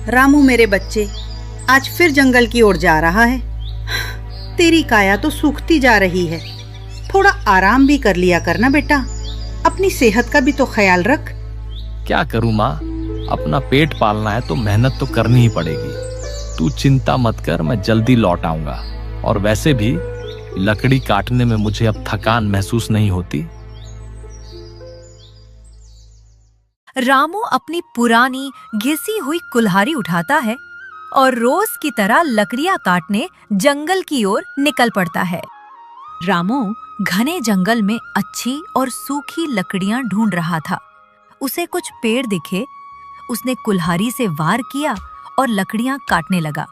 रामू मेरे बच्चे, आज फिर जंगल की ओर जा रहा है। तेरी काया तो सूखती जा रही है। थोड़ा आराम भी कर लिया करना बेटा, अपनी सेहत का भी तो ख्याल रख। क्या करूं माँ, अपना पेट पालना है तो मेहनत तो करनी ही पड़ेगी। तू चिंता मत कर, मैं जल्दी लौट आऊंगा। और वैसे भी लकड़ी काटने में मुझे अब थकान महसूस नहीं होती। रामू अपनी पुरानी घिसी हुई कुल्हाड़ी उठाता है और रोज की तरह लकड़ियां काटने जंगल की ओर निकल पड़ता है। रामू घने जंगल में अच्छी और सूखी लकड़ियां ढूंढ रहा था। उसे कुछ पेड़ दिखे, उसने कुल्हाड़ी से वार किया और लकड़ियां काटने लगा।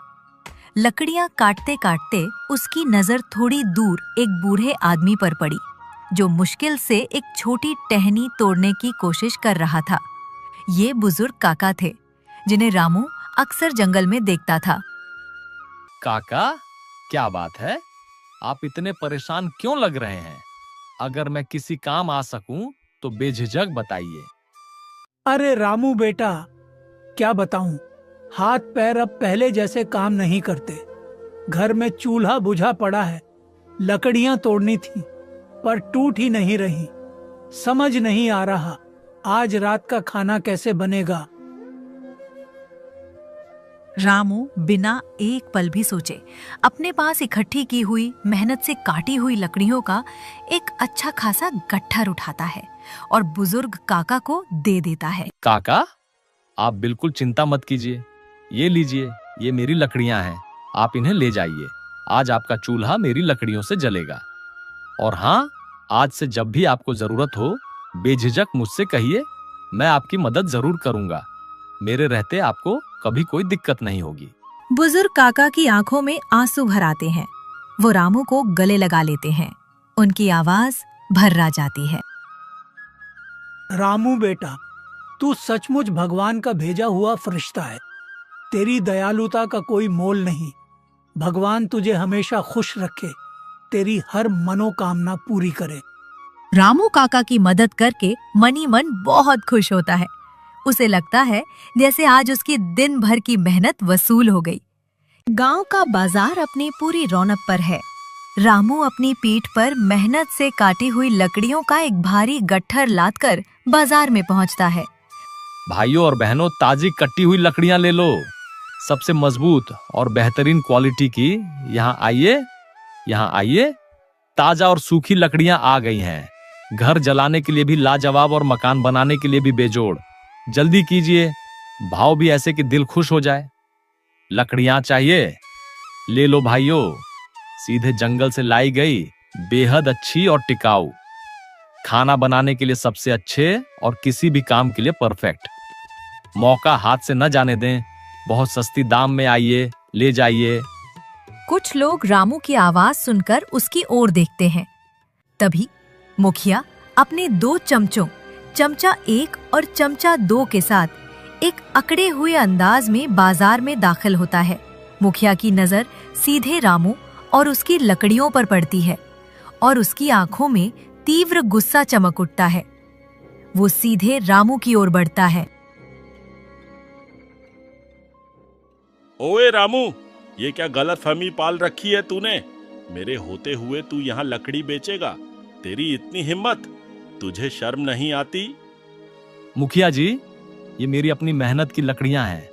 लकड़ियां काटते काटते उसकी नजर थोड़ी दूर एक बूढ़े आदमी पर पड़ी, जो मुश्किल से एक छोटी टहनी तोड़ने की कोशिश कर रहा था। ये बुजुर्ग काका थे, जिन्हें रामू अक्सर जंगल में देखता था। काका, क्या बात है? आप इतने परेशान क्यों लग रहे हैं? अगर मैं किसी काम आ सकूं तो बेझिझक बताइए। अरे रामू बेटा, क्या बताऊं, हाथ पैर अब पहले जैसे काम नहीं करते। घर में चूल्हा बुझा पड़ा है, लकड़ियां तोड़नी थी पर टूट ही नहीं रही। समझ नहीं आ रहा आज रात का खाना कैसे बनेगा। रामू बिना एक पल भी सोचे अपने पास इकट्ठी की हुई मेहनत से काटी हुई लकड़ियों का एक अच्छा खासा गट्ठर उठाता है और बुजुर्ग काका को दे देता है। काका, आप बिल्कुल चिंता मत कीजिए। ये लीजिए, ये मेरी लकड़ियां हैं, आप इन्हें ले जाइए। आज आपका चूल्हा मेरी लकड़ियों से जलेगा। और हाँ, आज से जब भी आपको जरूरत हो बेझिझक मुझसे कहिए, मैं आपकी मदद जरूर करूंगा। मेरे रहते आपको कभी कोई दिक्कत नहीं होगी। बुजुर्ग काका की आंखों में आंसू भर आते हैं। वो रामू को गले लगा लेते हैं। उनकी आवाज भर्रा जाती है। रामू बेटा, तू सचमुच भगवान का भेजा हुआ फरिश्ता है। तेरी दयालुता का कोई मोल नहीं। भगवान तुझे हमेशा खुश रखे, तेरी हर मनोकामना पूरी करे। रामू काका की मदद करके मनी मन बहुत खुश होता है। उसे लगता है जैसे आज उसकी दिन भर की मेहनत वसूल हो गई। गांव का बाजार अपनी पूरी रौनक पर है। रामू अपनी पीठ पर मेहनत से काटी हुई लकड़ियों का एक भारी गट्ठर लादकर बाजार में पहुंचता है। भाइयों और बहनों, ताजी कटी हुई लकड़ियां ले लो, सबसे मजबूत और बेहतरीन क्वालिटी की। यहाँ आइए, यहाँ आइए। ताजा और सूखी लकड़ियां आ गई हैं। घर जलाने के लिए भी लाजवाब और मकान बनाने के लिए भी बेजोड़। जल्दी कीजिए, भाव भी ऐसे कि दिल खुश हो जाए। लकड़ियां चाहिए? ले लो भाइयों, सीधे जंगल से लाई गई, बेहद अच्छी और टिकाऊ। खाना बनाने के लिए सबसे अच्छे और किसी भी काम के लिए परफेक्ट। मौका हाथ से न जाने दें। बहुत सस्ती दाम में आइए, ले जाइए। कुछ लोग रामू की आवाज सुनकर उसकी ओर देखते हैं। तभी मुखिया अपने 2 चमचों, चमचा 1 और चमचा 2 के साथ एक अकड़े हुए अंदाज में बाजार में दाखिल होता है। मुखिया की नजर सीधे रामू और उसकी लकड़ियों पर पड़ती है और उसकी आंखों में तीव्र गुस्सा चमक उठता है। वो सीधे रामू की ओर बढ़ता है। ओए रामू, ये क्या गलतफहमी पाल रखी है तूने? मेरे होते हुए तू यहाँ लकड़ी बेचेगा? तेरी इतनी हिम्मत, तुझे शर्म नहीं आती? मुखिया जी, ये मेरी अपनी मेहनत की लकड़ियां हैं।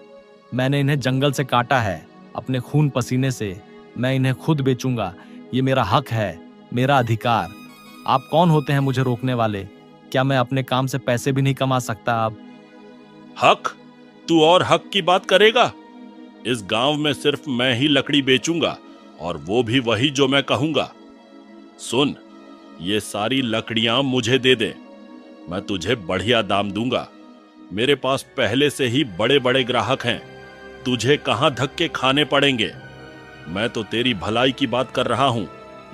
मैंने इन्हें जंगल से काटा है, अपने खून पसीने से। मैं इन्हें खुद बेचूंगा। ये मेरा हक है, मेरा अधिकार। आप कौन होते हैं मुझे रोकने वाले? क्या मैं अपने काम से पैसे भी नहीं कमा सकता? अब हक? तू और हक की बात करेगा? इस गांव में सिर्फ मैं ही लकड़ी बेचूंगा, और वो भी वही जो मैं कहूंगा। सुन, ये सारी लकड़ियां मुझे दे दे, मैं तुझे बढ़िया दाम दूंगा। मेरे पास पहले से ही बड़े बड़े ग्राहक हैं, तुझे कहां धक्के खाने पड़ेंगे। मैं तो तेरी भलाई की बात कर रहा हूं,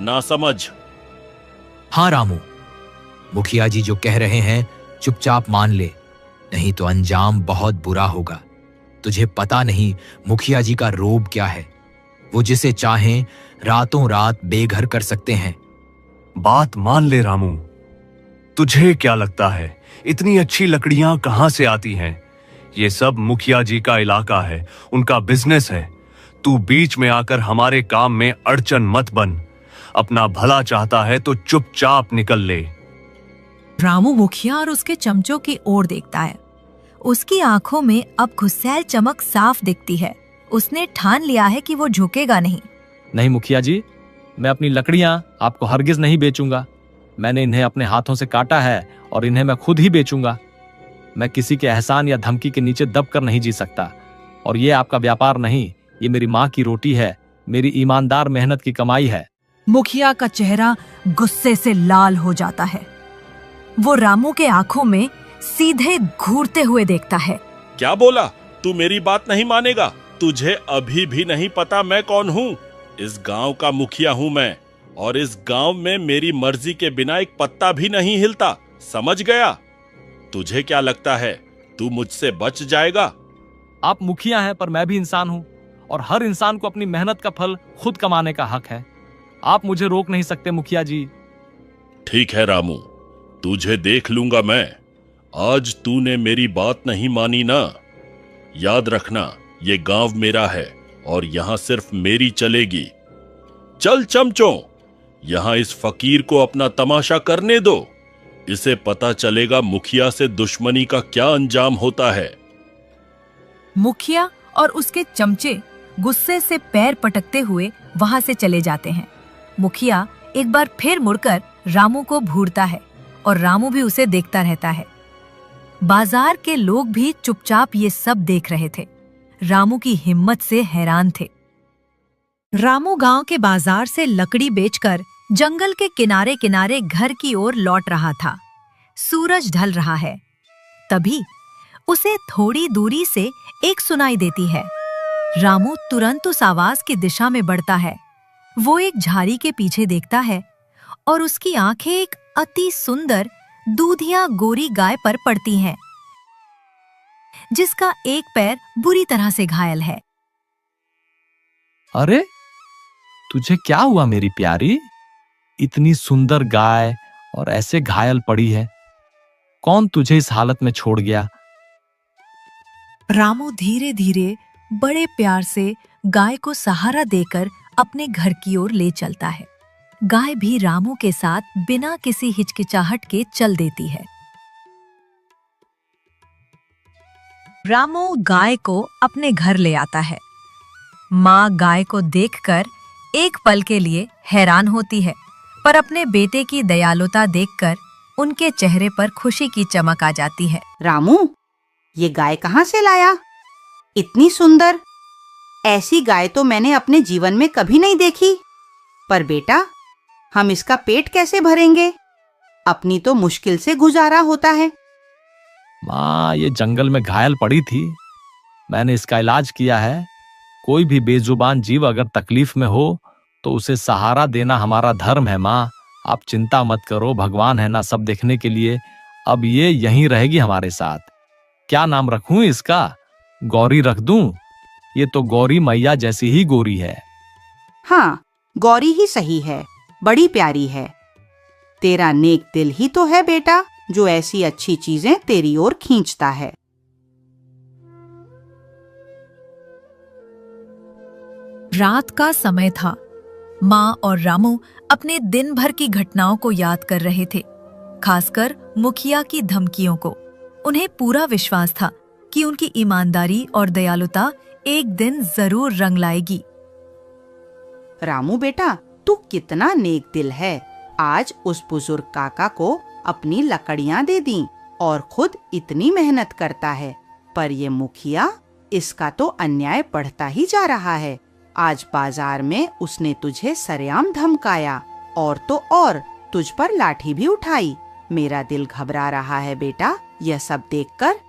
ना समझ। हाँ रामू, मुखिया जी जो कह रहे हैं चुपचाप मान ले, नहीं तो अंजाम बहुत बुरा होगा। तुझे पता नहीं मुखिया जी का रोब क्या है। वो जिसे चाहें रातों रात बेघर कर सकते हैं। बात मान ले रामू। तुझे क्या लगता है इतनी अच्छी लकड़ियां कहां से आती हैं? ये सब मुखिया जी का इलाका है, उनका बिजनेस है। तू बीच में आकर हमारे काम में अड़चन मत बन। अपना भला चाहता है तो चुपचाप निकल ले। रामू मुखिया और उसके चमचों की ओर देखता है। उसकी आंखों में अब गुस्सैल चमक साफ दिखती है। उसने ठान लिया है कि वो झुकेगा नहीं। नहीं मुखिया जी, मैं अपनी लकड़ियां आपको हरगिज नहीं बेचूंगा। मैंने इन्हें अपने हाथों से काटा है और इन्हें मैं खुद ही बेचूंगा। मैं किसी के एहसान या धमकी के नीचे दबकर नहीं जी सकता। और ये आपका व्यापार नहीं, ये मेरी माँ की रोटी है, मेरी ईमानदार मेहनत की कमाई है। मुखिया का चेहरा गुस्से से लाल हो जाता है। वो रामू के आंखों में सीधे घूरते हुए देखता है। क्या बोला? तू मेरी बात नहीं मानेगा? तुझे अभी भी नहीं पता मैं कौन हूँ? इस गांव का मुखिया हूँ मैं, और इस गांव में मेरी मर्जी के बिना एक पत्ता भी नहीं हिलता। समझ गया? तुझे क्या लगता है तू मुझसे बच जाएगा? आप मुखिया हैं पर मैं भी इंसान हूं, और हर इंसान को अपनी मेहनत का फल खुद कमाने का हक है। आप मुझे रोक नहीं सकते मुखिया जी। ठीक है रामू, तुझे देख लूंगा मैं। आज तूने मेरी बात नहीं मानी ना? याद रखना, ये गांव मेरा है और यहां सिर्फ मेरी चलेगी। चल चमचों, यहां इस फकीर को अपना तमाशा करने दो। इसे पता चलेगा मुखिया से दुश्मनी का क्या अंजाम होता है। मुखिया और उसके चमचे गुस्से से पैर पटकते हुए वहां से चले जाते हैं। मुखिया एक बार फिर मुड़कर रामू को घूरता है और रामू भी उसे देखता रहता है। बाजार के लोग भी चुपचाप ये सब देख रहे थे। रामू की हिम्मत से हैरान थे। रामू गांव के बाजार से लकड़ी बेचकर जंगल के किनारे किनारे घर की ओर लौट रहा था। सूरज ढल रहा है। तभी उसे थोड़ी दूरी से एक सुनाई देती है। रामू तुरंत उस आवाज की दिशा में बढ़ता है। वो एक झाड़ी के पीछे देखता है और उसकी आंखें एक अति सुंदर दूधिया गोरी गाय पर पड़ती हैं, जिसका एक पैर बुरी तरह से घायल है। अरे तुझे क्या हुआ मेरी प्यारी? इतनी सुंदर गाय और ऐसे घायल पड़ी है। कौन तुझे इस हालत में छोड़ गया? रामू धीरे धीरे बड़े प्यार से गाय को सहारा देकर अपने घर की ओर ले चलता है। गाय भी रामू के साथ बिना किसी हिचकिचाहट के चल देती है। रामू गाय को अपने घर ले आता है। माँ गाय को देखकर एक पल के लिए हैरान होती है, पर अपने बेटे की दयालुता देखकर उनके चेहरे पर खुशी की चमक आ जाती है। रामू, ये गाय कहाँ से लाया? इतनी सुंदर, ऐसी गाय तो मैंने अपने जीवन में कभी नहीं देखी। पर बेटा, हम इसका पेट कैसे भरेंगे? अपनी तो मुश्किल से गुजारा होता है। माँ, ये जंगल में घायल पड़ी थी, मैंने इसका इलाज किया है। कोई भी बेजुबान जीव अगर तकलीफ में हो तो उसे सहारा देना हमारा धर्म है। माँ, आप चिंता मत करो, भगवान है ना सब देखने के लिए। अब ये यहीं रहेगी हमारे साथ। क्या नाम रखूं इसका? गौरी रख दूं? ये तो गौरी मैया जैसी ही गोरी है। हाँ, गौरी ही सही है, बड़ी प्यारी है। तेरा नेक दिल ही तो है बेटा, जो ऐसी अच्छी चीजें तेरी ओर खींचता है। रात का समय था। माँ और रामू अपने दिन भर की घटनाओं को याद कर रहे थे, खासकर मुखिया की धमकियों को। उन्हें पूरा विश्वास था कि उनकी ईमानदारी और दयालुता एक दिन जरूर रंग लाएगी। रामू बेटा, तू कितना नेक दिल है। आज उस बुजुर्ग काका को अपनी लकड़ियां दे दी और खुद इतनी मेहनत करता है। पर ये मुखिया, इसका तो अन्याय बढ़ता ही जा रहा है। आज बाजार में उसने तुझे सरेआम धमकाया और तो और तुझ पर लाठी भी उठाई। मेरा दिल घबरा रहा है बेटा, यह सब देखकर।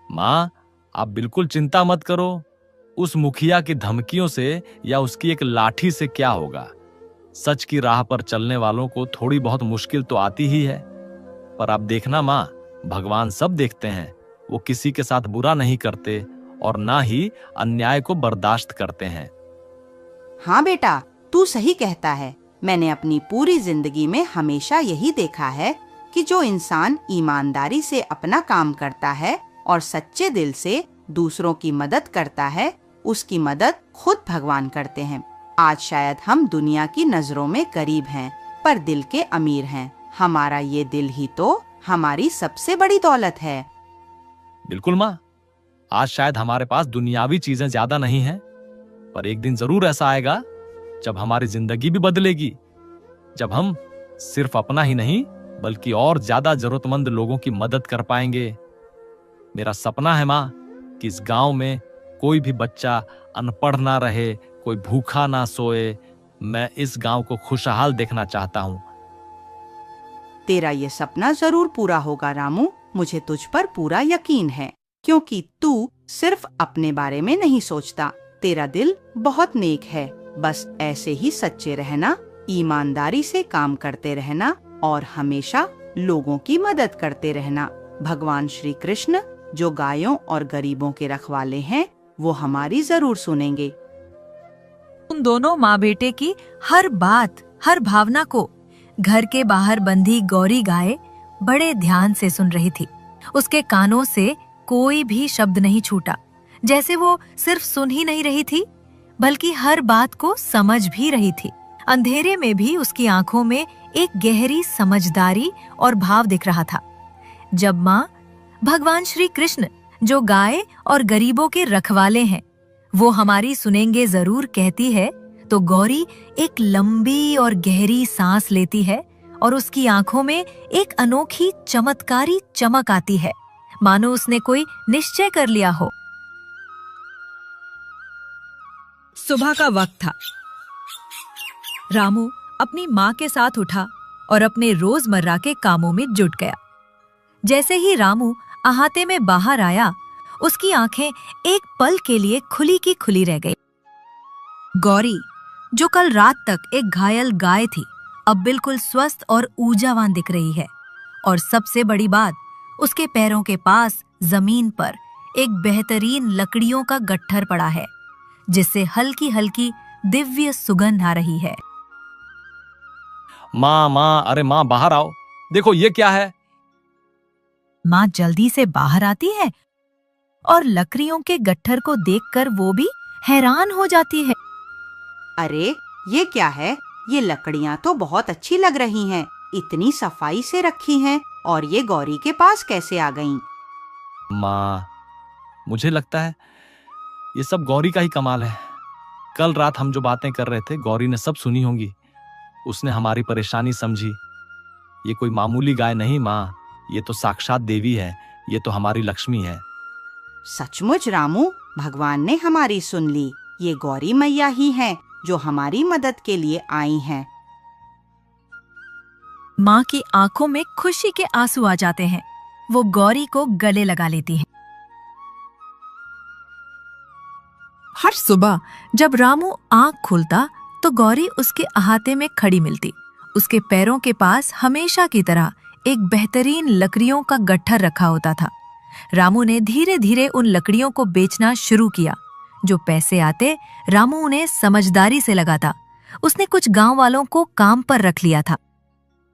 माँ, आप बिल्कुल चिंता मत करो। उस मुखिया की धमकियों से या उसकी एक लाठी से क्या होगा? सच की राह पर चलने वालों को थोड़ी बहुत मुश्किल तो आती ही है, पर आप देखना माँ, भगवान सब देखते हैं। वो किसी के साथ बुरा नहीं करते और ना ही अन्याय को बर्दाश्त करते हैं। हाँ बेटा, तू सही कहता है। मैंने अपनी पूरी जिंदगी में हमेशा यही देखा है कि जो इंसान ईमानदारी से अपना काम करता है, और सच्चे दिल से दूसरों की मदद करता है, उसकी मदद खुद भगवान करते हैं। आज शायद हम दुनिया की नजरों में गरीब हैं, पर दिल के अमीर हैं। हमारा ये दिल ही तो हमारी सबसे बड़ी दौलत है। बिल्कुल माँ, आज शायद हमारे पास दुनियावी चीजें ज्यादा नहीं हैं, पर एक दिन जरूर ऐसा आएगा जब हमारी जिंदगी भी बदलेगी, जब हम सिर्फ अपना ही नहीं बल्कि और ज्यादा जरूरतमंद लोगों की मदद कर पाएंगे। मेरा सपना है माँ कि इस गांव में कोई भी बच्चा अनपढ़ ना रहे, कोई भूखा ना सोए। मैं इस गांव को खुशहाल देखना चाहता हूँ। तेरा ये सपना जरूर पूरा होगा रामू, मुझे तुझ पर पूरा यकीन है, क्योंकि तू सिर्फ अपने बारे में नहीं सोचता। तेरा दिल बहुत नेक है। बस ऐसे ही सच्चे रहना, ईमानदारी से काम करते रहना और हमेशा लोगों की मदद करते रहना। भगवान श्री कृष्ण जो गायों और गरीबों के रखवाले हैं, वो हमारी जरूर सुनेंगे। उन दोनों माँ बेटे की हर बात, हर भावना को घर के बाहर बंधी गौरी गाय बड़े ध्यान से सुन रही थी। उसके कानों से कोई भी शब्द नहीं छूटा, जैसे वो सिर्फ सुन ही नहीं रही थी बल्कि हर बात को समझ भी रही थी। अंधेरे में भी उसकी आंखों में एक गहरी समझदारी और भाव दिख रहा था। जब माँ भगवान श्री कृष्ण जो गाय और गरीबों के रखवाले हैं, वो हमारी सुनेंगे जरूर कहती है, तो गौरी एक लंबी और गहरी सांस लेती है और उसकी आंखों में एक अनोखी चमत्कारी चमक आती है, मानो उसने कोई निश्चय कर लिया हो। सुबह का वक्त था। रामू अपनी माँ के साथ उठा और अपने रोजमर्रा के कामों में जुट गया। जैसे ही रामू अहाते में बाहर आया, उसकी आंखें एक पल के लिए खुली की खुली रह गई। गौरी, जो कल रात तक एक घायल गाय थी, अब बिल्कुल स्वस्थ और ऊर्जावान दिख रही है। और सबसे बड़ी बात, उसके पैरों के पास जमीन पर एक बेहतरीन लकड़ियों का गट्ठर पड़ा है, जिससे हल्की हल्की दिव्य सुगंध आ रही है। माँ, अरे माँ बाहर आओ, देखो ये क्या है। माँ जल्दी से बाहर आती है और लकड़ियों के गट्ठर को देखकर वो भी हैरान हो जाती है। अरे ये क्या है? ये लकड़ियाँ तो बहुत अच्छी लग रही हैं, इतनी सफाई से रखी हैं, और ये गौरी के पास कैसे आ गईं? माँ, मुझे लगता है ये सब गौरी का ही कमाल है। कल रात हम जो बातें कर रहे थे, गौरी ने सब सुनी होंगी। उसने हमारी परेशानी समझी। ये कोई मामूली गाय नहीं माँ, ये तो साक्षात देवी है, ये तो हमारी लक्ष्मी है। सचमुच रामू, भगवान ने हमारी सुन ली। ये गौरी मैया ही हैं जो हमारी मदद के लिए आई हैं। माँ की आंखों में खुशी के आंसू आ जाते हैं। वो गौरी को गले लगा लेती है। हर सुबह जब रामू आंख खोलता तो गौरी उसके अहाते में खड़ी मिलती। उसके पैरों के पास हमेशा की तरह एक बेहतरीन लकड़ियों का गट्ठर रखा होता था। रामू ने धीरे धीरे उन लकड़ियों को बेचना शुरू किया। जो पैसे आते, रामू उन्हें समझदारी से लगाता। उसने कुछ गांव वालों को काम पर रख लिया था।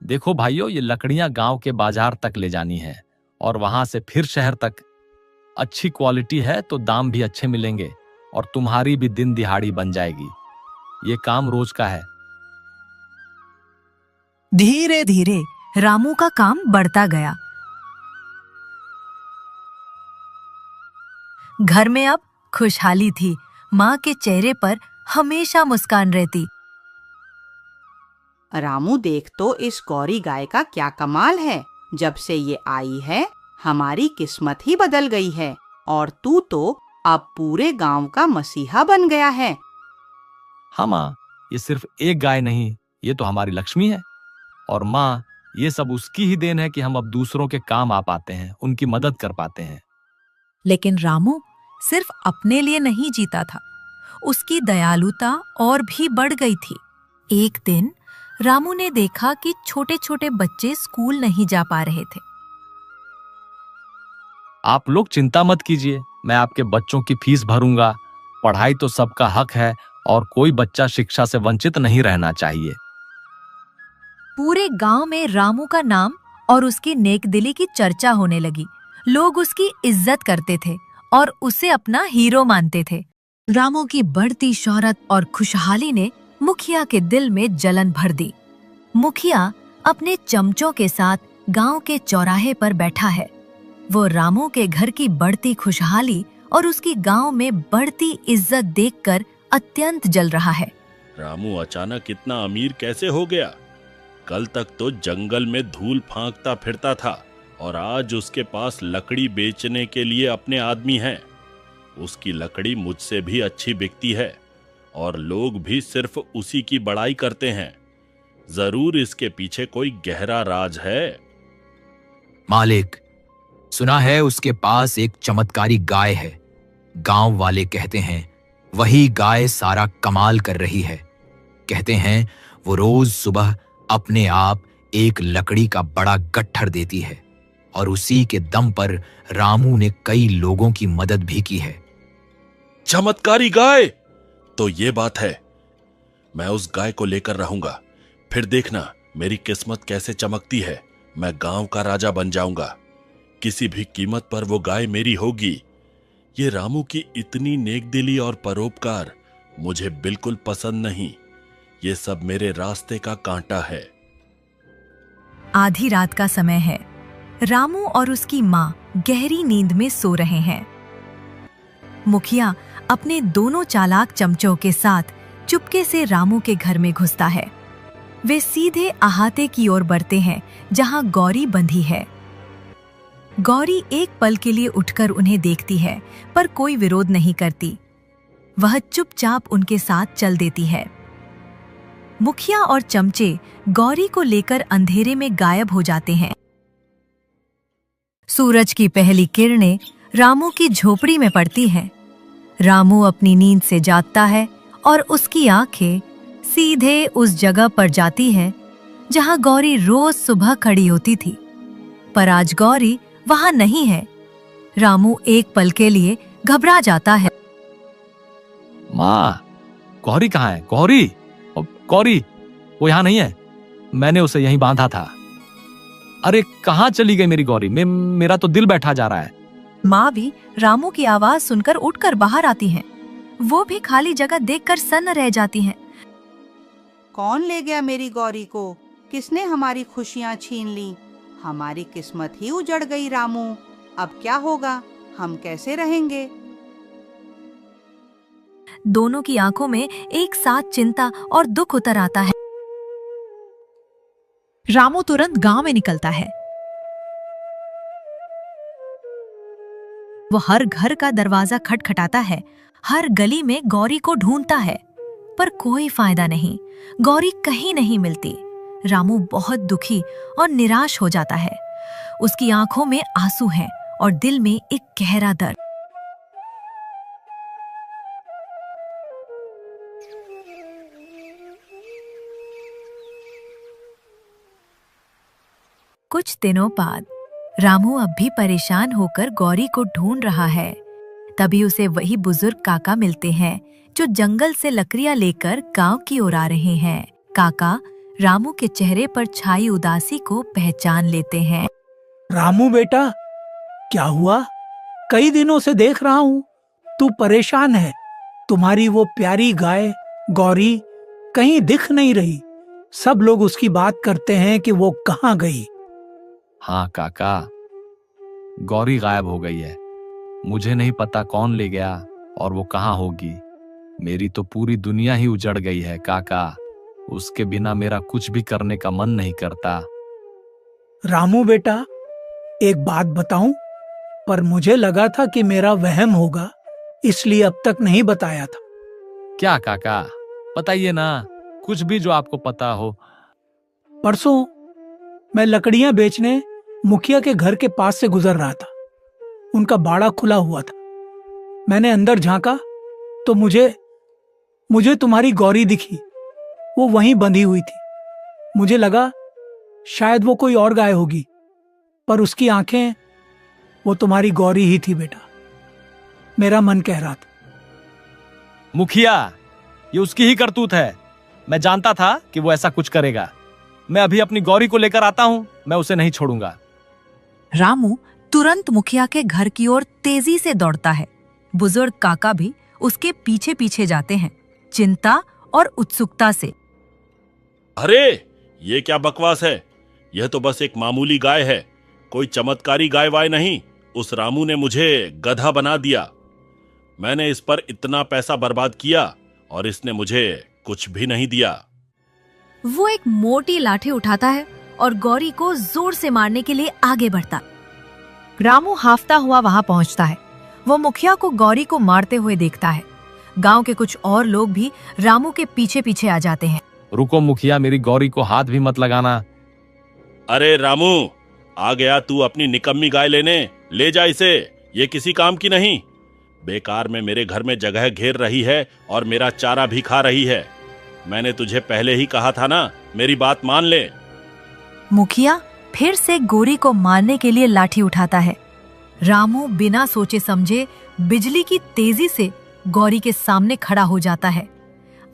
देखो भाइयों, ये लकड़ियां गांव के बाजार तक ले जानी है और वहां से फिर शहर तक। अच्छी क्वालिटी है तो दाम भी अच्छे मिलेंगे और तुम्हारी भी दिन दिहाड़ी बन जाएगी। ये काम रोज का है। धीरे धीरे रामू का काम बढ़ता गया। घर में अब खुशहाली थी। माँ के चेहरे पर हमेशा मुस्कान रहती। रामू, देख तो इस गौरी गाय का क्या कमाल है। जब से ये आई है, हमारी किस्मत ही बदल गई है, और तू तो अब पूरे गांव का मसीहा बन गया है। हाँ माँ, ये सिर्फ एक गाय नहीं, ये तो हमारी लक्ष्मी है। और माँ, ये सब उसकी ही देन है कि हम अब दूसरों के काम आ पाते हैं, उनकी मदद कर पाते हैं। लेकिन रामू सिर्फ अपने लिए नहीं जीता था। उसकी दयालुता और भी बढ़ गई थी। एक दिन रामू ने देखा कि छोटे छोटे बच्चे स्कूल नहीं जा पा रहे थे। आप लोग चिंता मत कीजिए, मैं आपके बच्चों की फीस भरूंगा। पढ़ाई तो सबका हक है और कोई बच्चा शिक्षा से वंचित नहीं रहना चाहिए। पूरे गांव में रामू का नाम और उसकी नेकदिली की चर्चा होने लगी। लोग उसकी इज्जत करते थे और उसे अपना हीरो मानते थे। रामू की बढ़ती शोहरत और खुशहाली ने मुखिया के दिल में जलन भर दी। मुखिया अपने चमचों के साथ गांव के चौराहे पर बैठा है। वो रामू के घर की बढ़ती खुशहाली और उसकी गांव में बढ़ती इज्जत देखकर अत्यंत जल रहा है। रामू अचानक इतना अमीर कैसे हो गया? कल तक तो जंगल में धूल फांकता फिरता था और आज उसके पास लकड़ी बेचने के लिए अपने आदमी हैं। उसकी लकड़ी मुझसे भी अच्छी बिकती है और लोग भी सिर्फ उसी की बड़ाई करते हैं। जरूर इसके पीछे कोई गहरा राज है। मालिक, सुना है उसके पास एक चमत्कारी गाय है। गांव वाले कहते हैं वही गाय सारा कमाल कर रही है। कहते हैं वो रोज सुबह अपने आप एक लकड़ी का बड़ा गट्ठर देती है और उसी के दम पर रामू ने कई लोगों की मदद भी की है। चमत्कारी गाय? तो ये बात है। मैं उस गाय को लेकर रहूंगा, फिर देखना मेरी किस्मत कैसे चमकती है। मैं गांव का राजा बन जाऊंगा। किसी भी कीमत पर वो गाय मेरी होगी। ये रामू की इतनी नेकदिली और परोपकार मुझे बिल्कुल पसंद नहीं। ये सब मेरे रास्ते का कांटा है। आधी रात का समय है। रामू और उसकी माँ गहरी नींद में सो रहे हैं। मुखिया अपने दोनों चालाक चमचों के साथ चुपके से रामू के घर में घुसता है। वे सीधे अहाते की ओर बढ़ते हैं जहां गौरी बंधी है। गौरी एक पल के लिए उठकर उन्हें देखती है पर कोई विरोध नहीं करती। वह चुपचाप उनके साथ चल देती है। मुखिया और चमचे गौरी को लेकर अंधेरे में गायब हो जाते हैं। सूरज की पहली किरणें रामू की झोपड़ी में पड़ती हैं। रामू अपनी नींद से जागता है और उसकी आंखें सीधे उस जगह पर जाती है जहां गौरी रोज सुबह खड़ी होती थी। पर आज गौरी वहां नहीं है। रामू एक पल के लिए घबरा जाता है। माँ, गौरी कहाँ है? गौरी, गौरी, वो यहाँ नहीं है। मैंने उसे यहीं बांधा था। अरे कहाँ चली गई मेरी गौरी? मेरा तो दिल बैठा जा रहा है। माँ भी रामू की आवाज सुनकर उठकर बाहर आती हैं। वो भी खाली जगह देखकर सन्न रह जाती हैं। कौन ले गया मेरी गौरी को? किसने हमारी खुशियां छीन ली? हमारी किस्मत ही उजड़ गई रामू। अब क्या होगा? हम कैसे रहेंगे? दोनों की आंखों में एक साथ चिंता और दुख उतर आता है। रामू तुरंत गांव में निकलता है। वो हर घर का दरवाजा खटखटाता है, हर गली में गौरी को ढूंढता है, पर कोई फायदा नहीं। गौरी कहीं नहीं मिलती। रामू बहुत दुखी और निराश हो जाता है। उसकी आंखों में आंसू हैं और दिल में एक गहरा दर्द। कुछ दिनों बाद रामू अब भी परेशान होकर गौरी को ढूंढ रहा है। तभी उसे वही बुजुर्ग काका मिलते हैं जो जंगल से लकड़ियां लेकर गांव की ओर आ रहे हैं। काका रामू के चेहरे पर छाई उदासी को पहचान लेते हैं। रामू बेटा, क्या हुआ? कई दिनों से देख रहा हूँ तू परेशान है। तुम्हारी वो प्यारी गाय गौरी कहीं दिख नहीं रही। सब लोग उसकी बात करते हैं कि वो कहाँ गई। हाँ काका, गौरी गायब हो गई है। मुझे नहीं पता कौन ले गया और वो कहाँ होगी। मेरी तो पूरी दुनिया ही उजड़ गई है काका। उसके बिना मेरा कुछ भी करने का मन नहीं करता। रामू बेटा, एक बात बताऊं, पर मुझे लगा था कि मेरा वहम होगा, इसलिए अब तक नहीं बताया था। क्या काका? बताइए ना, कुछ भी जो आपको पता हो। परसों मैं लकड़ियां बेचने मुखिया के घर के पास से गुजर रहा था। उनका बाड़ा खुला हुआ था। मैंने अंदर झांका तो मुझे तुम्हारी गौरी दिखी। वो वहीं बंधी हुई थी। मुझे लगा शायद वो कोई और गाय होगी, पर उसकी आंखें वो तुम्हारी गौरी ही थी बेटा। मेरा मन कह रहा था। मुखिया, ये उसकी ही करतूत है। मैं जानता था कि वो ऐसा कुछ करेगा। मैं अभी अपनी गौरी को लेकर आता हूं। मैं उसे नहीं छोड़ूंगा। रामू तुरंत मुखिया के घर की ओर तेजी से दौड़ता है। बुजुर्ग काका भी उसके पीछे पीछे जाते हैं, चिंता और उत्सुकता से। अरे ये क्या बकवास है? यह तो बस एक मामूली गाय है, कोई चमत्कारी गाय वाय नहीं। उस रामू ने मुझे गधा बना दिया। मैंने इस पर इतना पैसा बर्बाद किया और इसने मुझे कुछ भी नहीं दिया। वो एक मोटी लाठी उठाता है और गौरी को जोर से मारने के लिए आगे बढ़ता। रामू हाफता हुआ वहां पहुंचता है। वो मुखिया को गौरी को मारते हुए देखता है। गांव के कुछ और लोग भी रामू के पीछे पीछे आ जाते हैं। रुको मुखिया, मेरी गौरी को हाथ भी मत लगाना। अरे रामू, आ गया तू अपनी निकम्मी गाय लेने? ले जा इसे, ये किसी काम की नहीं। बेकार में मेरे घर में जगह घेर रही है और मेरा चारा भी खा रही है। मैंने तुझे पहले ही कहा था ना, मेरी बात मान ले। मुखिया फिर से गौरी को मारने के लिए लाठी उठाता है। रामू बिना सोचे समझे बिजली की तेजी से गौरी के सामने खड़ा हो जाता है।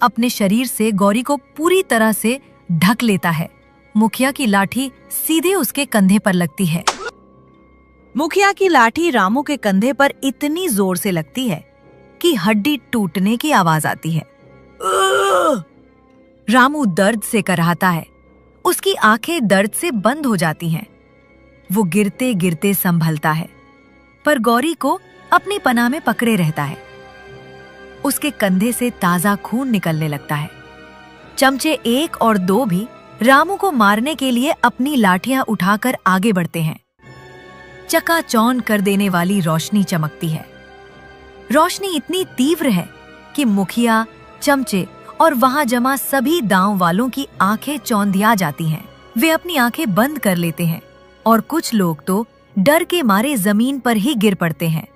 अपने शरीर से गौरी को पूरी तरह से ढक लेता है। मुखिया की लाठी सीधे उसके कंधे पर लगती है। मुखिया की लाठी रामू के कंधे पर इतनी जोर से लगती है कि हड्डी टूटने की आवाज आती है। रामू दर्द से कराहता है। उसकी आंखें दर्द से बंद हो जाती हैं। वो गिरते गिरते संभलता है, पर गौरी को अपनी पनाह में पकड़े रहता है। उसके कंधे से ताजा खून निकलने लगता है। चमचे 1 और 2 भी रामू को मारने के लिए अपनी लाठियां उठाकर आगे बढ़ते हैं। चकाचौंध कर देने वाली रोशनी चमकती है। रोशनी इतनी तीव्र है कि मुखिया, चमचे और वहां जमा सभी गांव वालों की आंखें चौंधिया जाती हैं। वे अपनी आंखें बंद कर लेते हैं और कुछ लोग तो डर के मारे जमीन पर ही गिर पड़ते हैं।